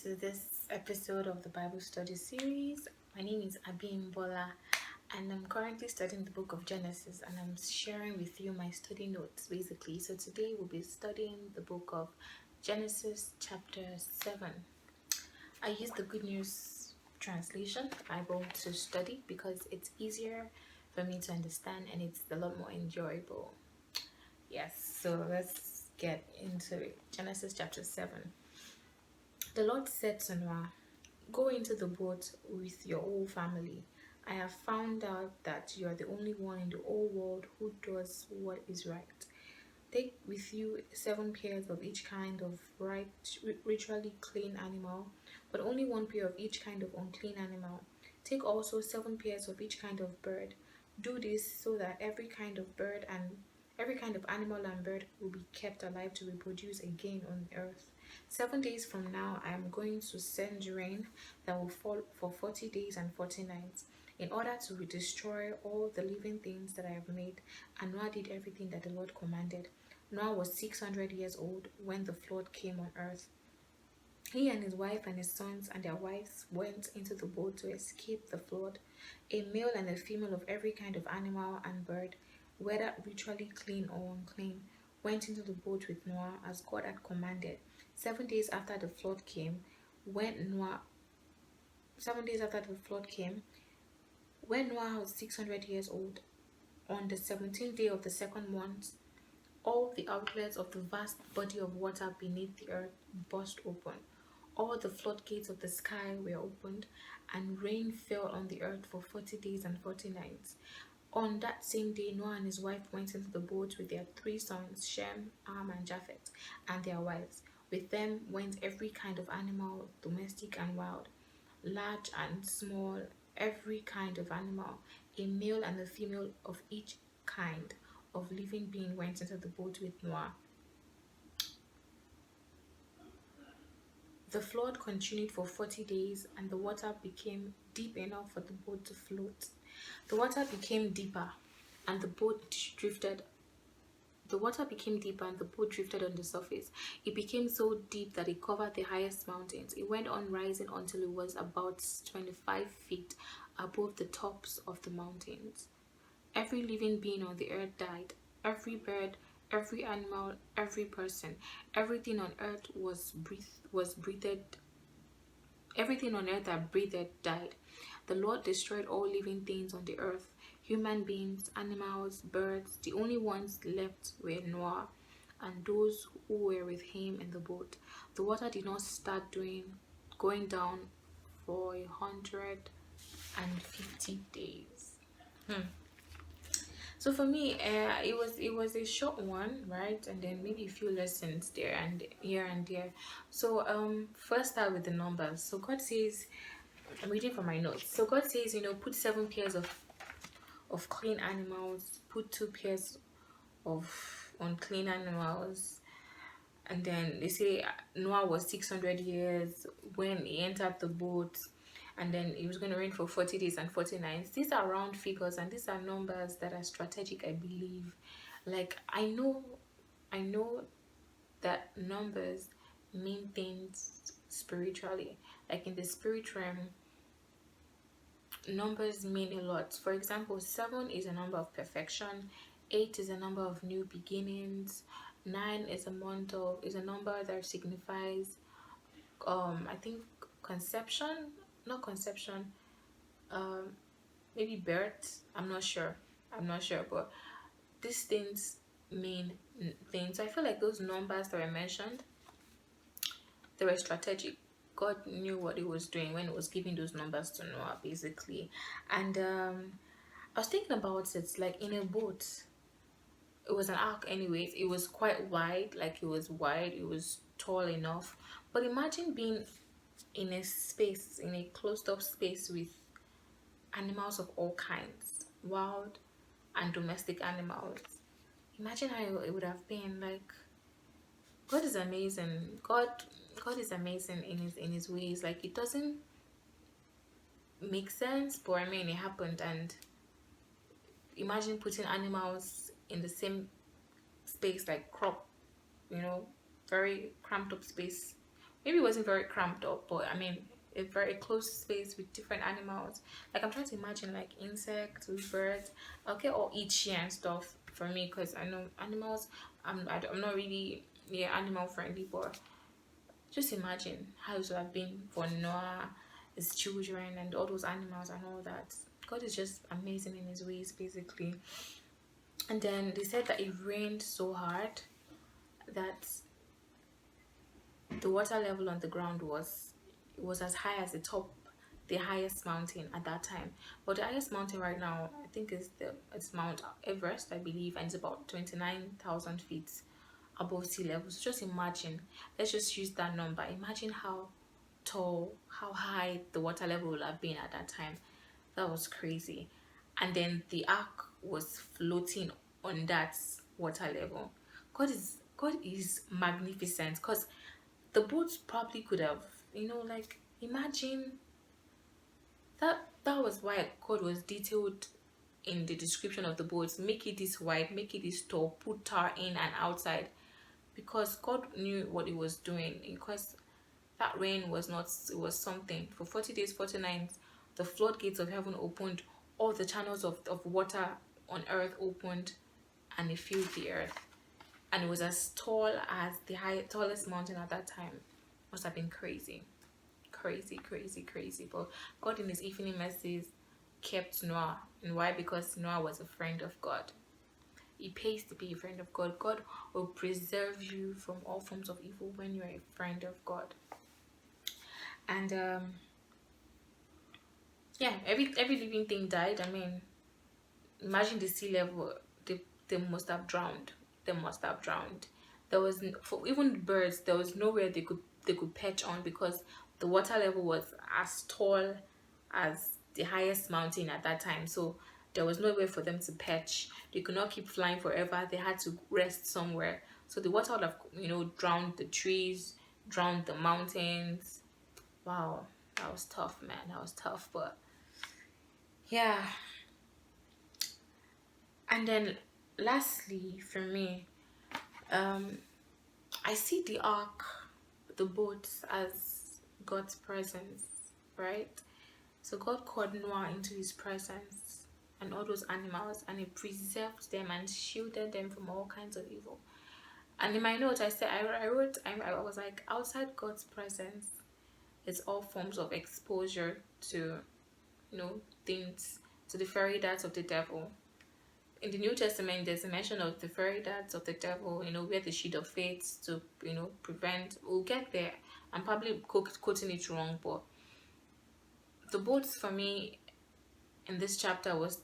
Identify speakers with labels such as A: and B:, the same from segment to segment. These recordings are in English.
A: to this episode of the Bible study series. My name is Abimbola, and I'm currently studying the book of Genesis, and I'm sharing with you my study notes basically. So today we'll be studying the book of Genesis, chapter 7. I use the Good News translation Bible to study because it's easier for me to understand and it's a lot more enjoyable. Yes, so let's get into it. Genesis chapter 7. The Lord said to Noah, "Go into the boat with your whole family. I have found out that you are the only one in the whole world who does what is right. Take with you 7 pairs of each kind of ritually clean animal, but only 1 pair of each kind of unclean animal. Take also 7 pairs of each kind of bird. Do this so that every kind of animal and bird will be kept alive to reproduce again on earth. 7 days from now, I am going to send rain that will fall for 40 days and 40 nights in order to destroy all the living things that I have made." And Noah did everything that the Lord commanded. Noah was 600 years old when the flood came on earth. He and his wife and his sons and their wives went into the boat to escape the flood. A male and a female of every kind of animal and bird, whether ritually clean or unclean, went into the boat with Noah as God had commanded. 7 days after the flood came, when Noah 7 days after the flood came, when Noah was 600 years old, on the 17th day of the second month, all the outlets of the vast body of water beneath the earth burst open. All the floodgates of the sky were opened, and rain fell on the earth for 40 days and 40 nights. On that same day, Noah and his wife went into the boat with their 3 sons, Shem, Ham, and Japheth, and their wives. With them went every kind of animal, domestic and wild, large and small, every kind of animal. A male and a female of each kind of living being went into the boat with Noah. The flood continued for 40 days, and the water became deep enough for the boat to float. The water became deeper, and the boat drifted. The water became deeper, and the boat drifted on the surface. It became so deep that it covered the highest mountains. It went on rising until it was about 25 feet above the tops of the mountains. Every living being on the earth died. Every bird, every animal, every person, everything on earth everything on earth that breathed died. The Lord destroyed all living things on the earth, human beings, animals, birds. The only ones left were Noah and those who were with him in the boat. The water did not start going down for 150 days. So for me, it was a short one, right? And then maybe a few lessons there and here and there. So first start with the numbers. So God says, I'm reading from my notes. So God says, put 7 pairs of clean animals, put 2 pairs of unclean animals. And then they say Noah was 600 years when he entered the boat, and then it was going to rain for 40 days and 40 nights. These are round figures, and these are numbers that are strategic, I believe. Like, I know that numbers mean things spiritually. Like in the spirit realm, numbers mean a lot. For example, 7 is a number of perfection, 8 is a number of new beginnings, 9 is a number that signifies I think conception, not conception, um maybe birth. I'm not sure, but these things mean things. So I feel like those numbers that I mentioned, they were strategic. God knew what he was doing when he was giving those numbers to Noah, basically. And I was thinking about it, like in a boat. It was an ark anyways. It was quite wide, like it was tall enough. But imagine being in a closed up space with animals of all kinds, wild and domestic animals. Imagine how it would have been. Like, God is amazing. God is amazing in his ways. Like, it doesn't make sense, but I mean it happened. And imagine putting animals in the same space, like crop, very cramped up space maybe it wasn't very cramped up, but I mean a very close space with different animals. Like I'm trying to imagine like insects with birds. I'll get all itchy and stuff for me because I know animals. I'm not really animal friendly, but just imagine how it would have been for Noah, his children, and all those animals and all that. God is just amazing in his ways, basically. And then they said that it rained so hard that the water level on the ground was as high as the highest mountain at that time. But the highest mountain right now, I think, it's Mount Everest, I believe, and it's about 29,000 feet above sea level. So just imagine, let's just use that number. Imagine how tall, how high the water level would have been at that time. That was crazy. And then the ark was floating on that water level. God is magnificent, because the boats probably could have, like, imagine that was why God was detailed in the description of the boats. Make it this wide, make it this tall, put tar in and outside, because God knew what he was doing. Because that rain was not, it was something. For 40 days, 40 nights, the floodgates of heaven opened, all the channels of water on earth opened, and it filled the earth. And it was as tall as the tallest mountain at that time. Must have been crazy. Crazy, crazy, crazy. But God in his infinite mercies kept Noah. And why? Because Noah was a friend of God. It pays to be a friend of God. God will preserve you from all forms of evil when you're a friend of God. And yeah, every living thing died. I mean, imagine the sea level. They must have drowned. They must have drowned. There was for even birds. There was nowhere they could perch on, because the water level was as tall as the highest mountain at that time. So there was no way for them to perch. They could not keep flying forever. They had to rest somewhere. So the water would have, drowned the trees, drowned the mountains. Wow, that was tough, man. That was tough, but yeah. And then lastly, for me, I see the ark, the boats, as God's presence, right? So God called Noah into his presence and all those animals, and he preserved them and shielded them from all kinds of evil. And in my notes, I said, I wrote, I was like, outside God's presence is all forms of exposure to, things, to the fiery darts of the devil. In the New Testament, there's a mention of the fiery darts of the devil, where the shield of faith to, prevent. We'll get there. I'm probably quoting it wrong, but the boats for me in this chapter was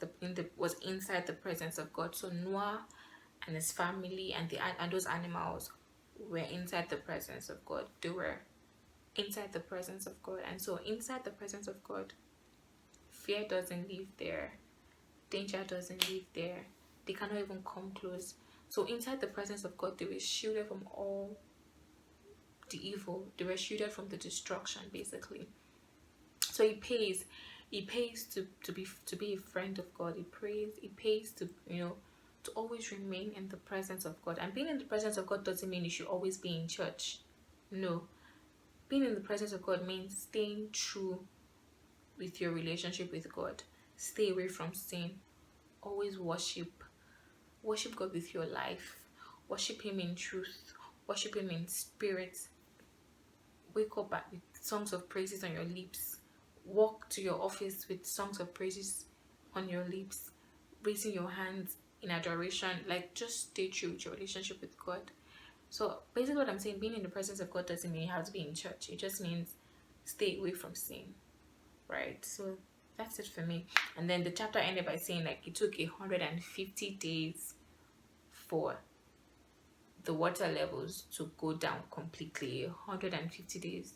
A: inside the presence of God. So Noah and his family and those animals were inside the presence of God. They were inside the presence of God. And so inside the presence of God, fear doesn't live there. Danger doesn't live there. They cannot even come close. So inside the presence of God, they were shielded from all the evil. They were shielded from the destruction, basically. So it pays to be a friend of God. It pays to to always remain in the presence of God. And being in the presence of God doesn't mean you should always be in church. No. Being in the presence of God means staying true with your relationship with God. Stay away from sin. Always worship God with your life. Worship him in truth. Worship him in spirit. Wake up with songs of praises on your lips. Walk to your office with songs of praises on your lips, raising your hands in adoration. Like, just stay true with your relationship with God. So basically what I'm saying, being in the presence of God doesn't mean you have to be in church. It just means stay away from sin, right? So that's it for me. And then the chapter ended by saying, like, it took 150 days for the water levels to go down completely. 150 days.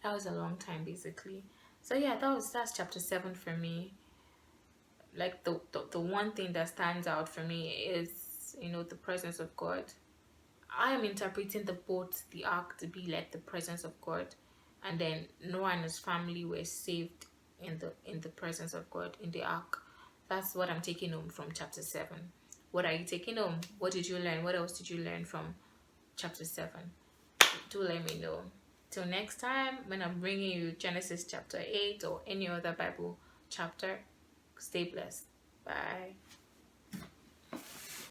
A: That was a long time, basically. So yeah, that's chapter 7 for me. Like the one thing that stands out for me is, the presence of God. I am interpreting the ark, to be like the presence of God. And then Noah and his family were saved in the presence of God in the ark. That's what I'm taking home from chapter 7. What are you taking home? What did you learn? What else did you learn from chapter 7? do let me know. Till next time, when I'm bringing you Genesis chapter 8 or any other Bible chapter, stay blessed. Bye.